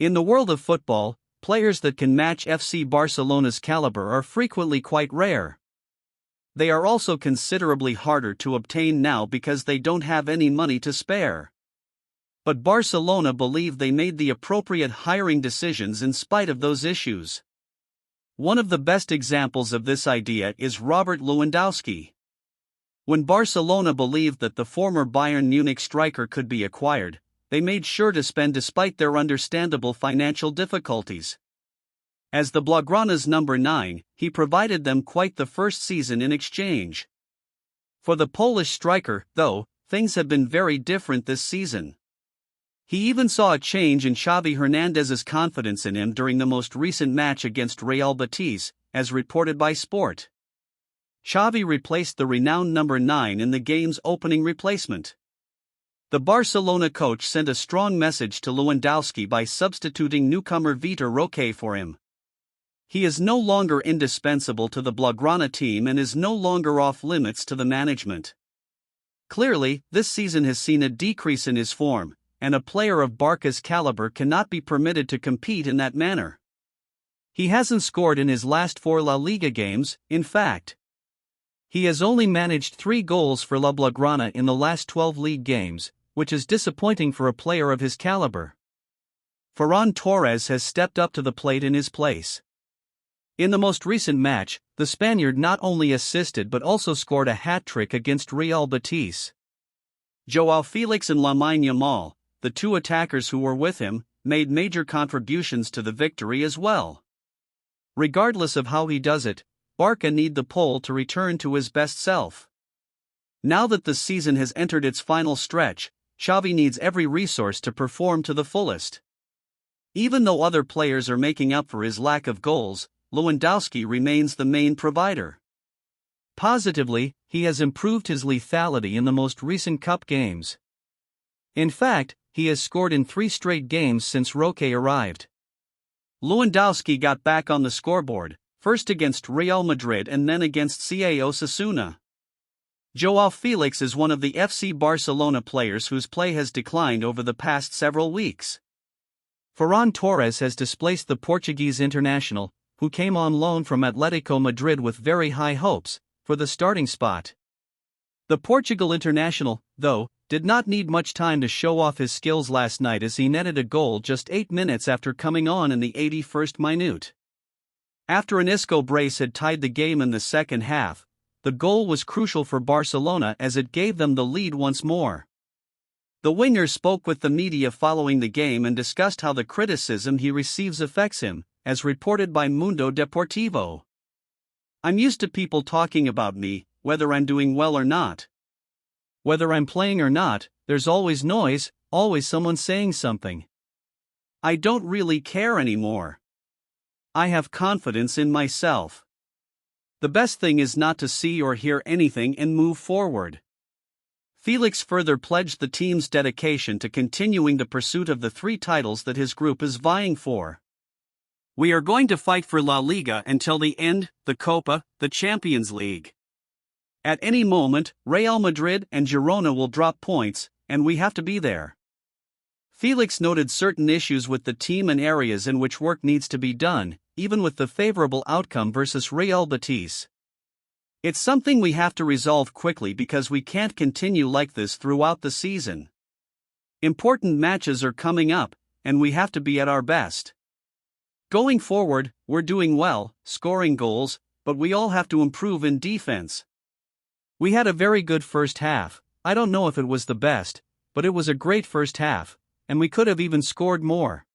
In the world of football, players that can match FC Barcelona's caliber are frequently quite rare. They are also considerably harder to obtain now because they don't have any money to spare. But Barcelona believe they made the appropriate hiring decisions in spite of those issues. One of the best examples of this idea is Robert Lewandowski. When Barcelona believed that the former Bayern Munich striker could be acquired, they made sure to spend despite their understandable financial difficulties. As the Blaugrana's number 9, he provided them quite the first season in exchange. For the Polish striker, though, things have been very different this season. He even saw a change in Xavi Hernandez's confidence in him during the most recent match against Real Betis, as reported by Sport. Xavi replaced the renowned number 9 in the game's opening replacement. The Barcelona coach sent a strong message to Lewandowski by substituting newcomer Vitor Roque for him. He is no longer indispensable to the Blaugrana team and is no longer off limits to the management. Clearly, this season has seen a decrease in his form, and a player of Barca's caliber cannot be permitted to compete in that manner. He hasn't scored in his last 4 La Liga games, in fact. He has only managed 3 goals for La Blaugrana in the last 12 league games, which is disappointing for a player of his caliber. Ferran Torres has stepped up to the plate in his place. In the most recent match, the Spaniard not only assisted but also scored a hat-trick against Real Betis. Joao Felix and Lamine Yamal, the 2 attackers who were with him, made major contributions to the victory as well. Regardless of how he does it, Barca need the Pole to return to his best self. Now that the season has entered its final stretch, Xavi needs every resource to perform to the fullest. Even though other players are making up for his lack of goals, Lewandowski remains the main provider. Positively, he has improved his lethality in the most recent cup games. In fact, he has scored in 3 straight games since Roque arrived. Lewandowski got back on the scoreboard, first against Real Madrid and then against CA Osasuna. Joao Felix is one of the FC Barcelona players whose play has declined over the past several weeks. Ferran Torres has displaced the Portuguese international, who came on loan from Atletico Madrid with very high hopes, for the starting spot. The Portugal international, though, did not need much time to show off his skills last night as he netted a goal just 8 minutes after coming on in the 81st minute. After an Isco brace had tied the game in the second half, the goal was crucial for Barcelona as it gave them the lead once more. The winger spoke with the media following the game and discussed how the criticism he receives affects him, as reported by Mundo Deportivo. "I'm used to people talking about me, whether I'm doing well or not. Whether I'm playing or not, there's always noise, always someone saying something. I don't really care anymore. I have confidence in myself. The best thing is not to see or hear anything and move forward." Felix further pledged the team's dedication to continuing the pursuit of the 3 titles that his group is vying for. "We are going to fight for La Liga until the end, the Copa, the Champions League. At any moment, Real Madrid and Girona will drop points, and we have to be there." Felix noted certain issues with the team and areas in which work needs to be done, even with the favorable outcome versus Real Betis. "It's something we have to resolve quickly because we can't continue like this throughout the season. Important matches are coming up, and we have to be at our best. Going forward, we're doing well, scoring goals, but we all have to improve in defense. We had a very good first half. I don't know if it was the best, but it was a great first half, and we could have even scored more.